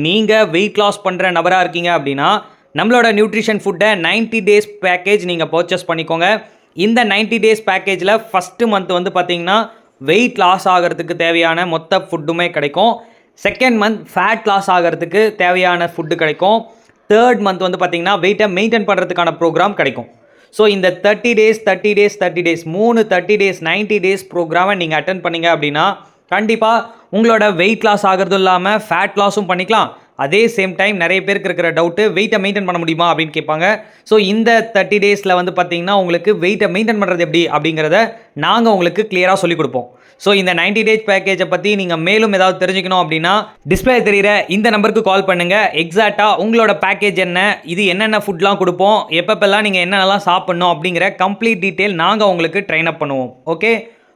நீங்கள் weight loss பண்ணுற நபராக இருக்கீங்க அப்படின்னா நம்மளோட நியூட்ரிஷன் ஃபுட்டை 90 டேஸ் பேக்கேஜ் நீங்கள் பர்ச்சேஸ் பண்ணிக்கோங்க. இந்த 90 டேஸ் பேக்கேஜில் ஃபஸ்ட்டு மந்த் வந்து பார்த்தீங்கன்னா வெயிட் லாஸ் ஆகிறதுக்கு தேவையான மொத்த ஃபுட்டுமே கிடைக்கும். செகண்ட் மந்த் ஃபேட் லாஸ் ஆகிறதுக்கு தேவையான ஃபுட்டு கிடைக்கும். தேர்ட் மந்த் வந்து பார்த்தீங்கன்னா வெயிட்டை மெயின்டைன் பண்ணுறதுக்கான ப்ரோக்ராம் கிடைக்கும். ஸோ இந்த 30 days 30 days 30 days 30 days 90 days ப்ரோக்ராமை நீங்கள் அட்டன் பண்ணிங்க அப்படின்னா கண்டிப்பாக உங்களோட வெயிட் லாஸ் ஆகிறதும் இல்லாமல் ஃபேட் லாஸும் பண்ணிக்கலாம். அதே சேம் டைம் நிறைய பேருக்கு இருக்கிற டவுட்டு வெயிட்டை மெயின்டைன் பண்ண முடியுமா அப்படின்னு கேட்பாங்க. ஸோ இந்த 30 டேஸில் வந்து பார்த்தீங்கன்னா உங்களுக்கு வெயிட்டை மெயின்டைன் பண்ணுறது எப்படி அப்படிங்கிறத நாங்கள் உங்களுக்கு கிளியராக சொல்லிக் கொடுப்போம். ஸோ இந்த 90 டேஸ் பேக்கேஜை பற்றி நீங்கள் மேலும் ஏதாவது தெரிஞ்சுக்கணும் அப்படின்னா டிஸ்பிளே தெரிகிற இந்த நம்பருக்கு கால் பண்ணுங்கள். எக்ஸாக்டாக உங்களோட பேக்கேஜ் என்ன, இது என்னென்ன ஃபுட்லாம் கொடுப்போம், எப்பப்பெல்லாம் நீங்கள் என்னென்னலாம் சாப்பிட்ணும் அப்படிங்கிற கம்ப்ளீட் டீட்டெயில் நாங்கள் உங்களுக்கு ட்ரெயின் அப் பண்ணுவோம்.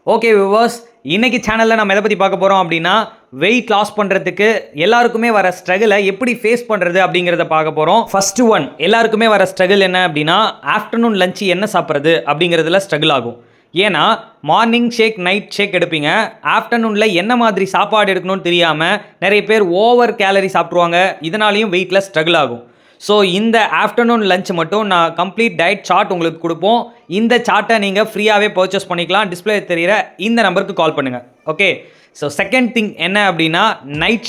ஓகே வியூவர்ஸ், இன்றைக்கி சேனலில் நம்ம எதை பற்றி பார்க்க போகிறோம் அப்படின்னா வெயிட் லாஸ் பண்ணுறதுக்கு எல்லாருக்குமே வர ஸ்ட்ரகிளை எப்படி ஃபேஸ் பண்ணுறது அப்படிங்கிறத பார்க்க போகிறோம். ஃபஸ்ட்டு ஒன், எல்லாருக்குமே வர ஸ்ட்ரகிள் என்ன அப்படின்னா ஆஃப்டர்நூன் லஞ்சு என்ன சாப்பிட்றது அப்படிங்கிறதுல ஸ்ட்ரகிள் ஆகும். ஏன்னா மார்னிங் ஷேக் நைட் ஷேக் எடுப்பீங்க, ஆஃப்டர்நூனில் என்ன மாதிரி சாப்பாடு எடுக்கணும்னு தெரியாமல் நிறைய பேர் ஓவர் கேலரி சாப்பிட்ருவாங்க. இதனாலையும் வெயிட்டில் ஸ்ட்ரகிள் ஆகும். ஸோ இந்த ஆஃப்டர்நூன் லஞ்ச் மட்டும் நான் கம்ப்ளீட் டயட் சார்ட் உங்களுக்கு கொடுப்போம். இந்த சார்ட்டை நீங்கள் ஃப்ரீயாகவே பர்ச்சேஸ் பண்ணிக்கலாம். டிஸ்பிளே தெரிகிற இந்த நம்பருக்கு கால் பண்ணுங்கள். ஓகே, ஸோ செகண்ட் திங் என்ன அப்படின்னா நைட்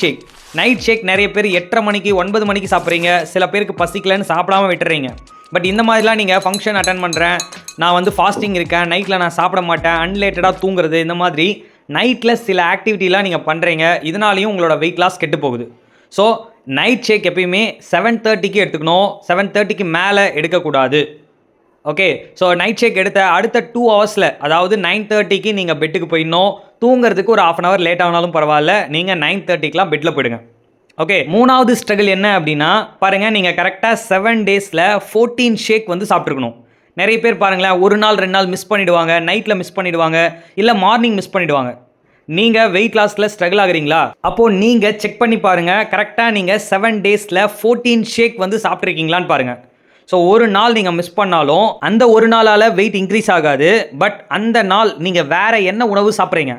ஷேக் நிறைய பேர் 8:30 மணிக்கு 9 மணிக்கு சாப்பிட்றீங்க. சில பேருக்கு பசிக்கலன்னு சாப்பிடாம விட்டுறீங்க. பட் இந்த மாதிரிலாம் நீங்கள் ஃபங்க்ஷன் அட்டன் பண்ணுறேன், நான் வந்து ஃபாஸ்டிங் இருக்கேன், நைட்டில் நான் சாப்பிட மாட்டேன், அன்ரிலேட்டடாக தூங்குறது, இந்த மாதிரி நைட்டில் சில ஆக்டிவிட்டிலாம் நீங்கள் பண்ணுறீங்க. இதனாலையும் உங்களோட வெயிட் லாஸ் கெட்டு போகுது. ஸோ நைட் ஷேக் எப்பயுமே 7:30க்கு எடுத்துக்கணும், 7:30க்கு மேலே எடுக்கக்கூடாது. ஓகே, ஸோ நைட் ஷேக் எடுத்த அடுத்த 2 ஹவர்ஸில், அதாவது 9:30க்கு நீங்கள் பெட்டுக்கு போயிடணும். தூங்குறதுக்கு ஒரு 1/2 ஹவர் லேட் ஆனாலும் பரவாயில்ல, நீங்கள் 9:30க்குலாம் பெட்டில் போயிடுங்க. ஓகே, மூணாவது ஸ்ட்ரகிள் என்ன அப்படின்னா பாருங்கள், நீங்கள் கரெக்டாக 7 டேஸில் 14 ஷேக் வந்து சாப்பிட்ருக்கணும். நிறைய பேர் பாருங்களேன், ஒரு நாள் 2 நாள் மிஸ் பண்ணிவிடுவாங்க, நைட்டில் மிஸ் பண்ணிவிடுவாங்க, இல்லை மார்னிங் மிஸ் பண்ணிவிடுவாங்க. நீங்கள் வெயிட் லாஸில் ஸ்ட்ரகிள் ஆகுறீங்களா? அப்போது நீங்கள் செக் பண்ணி பாருங்கள், கரெக்டாக நீங்கள் 7 டேஸில் 14 ஷேக் வந்து சாப்பிட்ருக்கீங்களான்னு பாருங்கள். ஸோ ஒரு நாள் நீங்கள் மிஸ் பண்ணாலும் அந்த ஒரு நாளால் வெயிட் இன்க்ரீஸ் ஆகாது. பட் அந்த நாள் நீங்கள் வேறு என்ன உணவு சாப்பிட்றீங்க?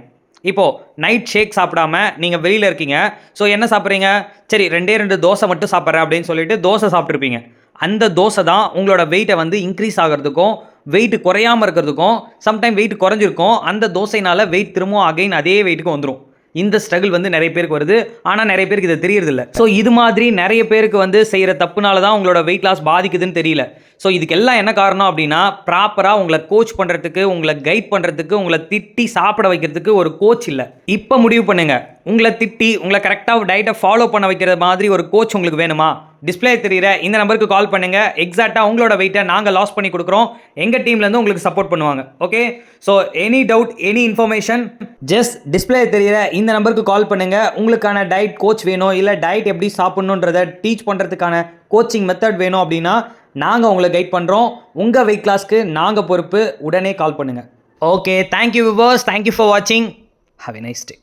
இப்போது நைட் ஷேக் சாப்பிடாம நீங்கள் வெளியில் இருக்கீங்க. ஸோ என்ன சாப்பிட்றீங்க? சரி 2 தோசை மட்டும் சாப்பிட்றேன் அப்படின்னு சொல்லிட்டு தோசை சாப்பிட்ருப்பீங்க. அந்த தோசை தான் உங்களோட வெயிட்டை வந்து இன்க்ரீஸ் ஆகிறதுக்கும் வெயிட் குறையாமல் இருக்கிறதுக்கும், சம்டைம் வெயிட் குறைஞ்சிருக்கும், அந்த தோசைனால் வெயிட் திரும்பவும் அகைன் அதே வெயிட்டுக்கு வந்துடும். இந்த ஸ்ட்ரகிள் வந்து நிறைய பேருக்கு வருது, ஆனால் நிறைய பேருக்கு இது தெரியறதில்ல. ஸோ இது மாதிரி நிறைய பேருக்கு வந்து செய்கிற தப்புனால தான் உங்களோட வெயிட் லாஸ் பாதிக்குதுன்னு தெரியல. ஸோ இதுக்கெல்லாம் என்ன காரணம் அப்படின்னா ப்ராப்பராக உங்களை கோச் பண்ணுறதுக்கு, உங்களை கைட் பண்ணுறதுக்கு, உங்களை திட்டி சாப்பிட வைக்கிறதுக்கு ஒரு கோச் இல்லை. இப்போ முடிவு பண்ணுங்கள், உங்களை திட்டி உங்களை கரெக்டாக டயட்டை ஃபாலோ பண்ண வைக்கிற மாதிரி ஒரு கோச் உங்களுக்கு வேணுமா? டிஸ்பிளே தெரிகிற இந்த நம்பருக்கு கால் பண்ணுங்கள். எக்ஸாக்டாக உங்களோட வெயிட்டை நாங்கள் லாஸ் பண்ணி கொடுக்குறோம். எங்கள் டீம்லேருந்து உங்களுக்கு சப்போர்ட் பண்ணுவாங்க. Okay, so any doubt, any information, just display தெரிகிற இந்த நம்பருக்கு கால் பண்ணுங்கள். உங்களுக்கான டயட் கோச் வேணும், இல்லை டயட் எப்படி சாப்பிட்ணுன்றதை டீச் பண்ணுறதுக்கான கோச்சிங் மெத்தட் வேணும் அப்படின்னா நாங்கள் உங்களை கைட் பண்ணுறோம். உங்கள் வெயிட் லாஸ்க்கு நாங்கள் பொறுப்பு. உடனே கால் பண்ணுங்கள். Okay, thank you viewers, thank you for வாட்சிங். Have a nice day.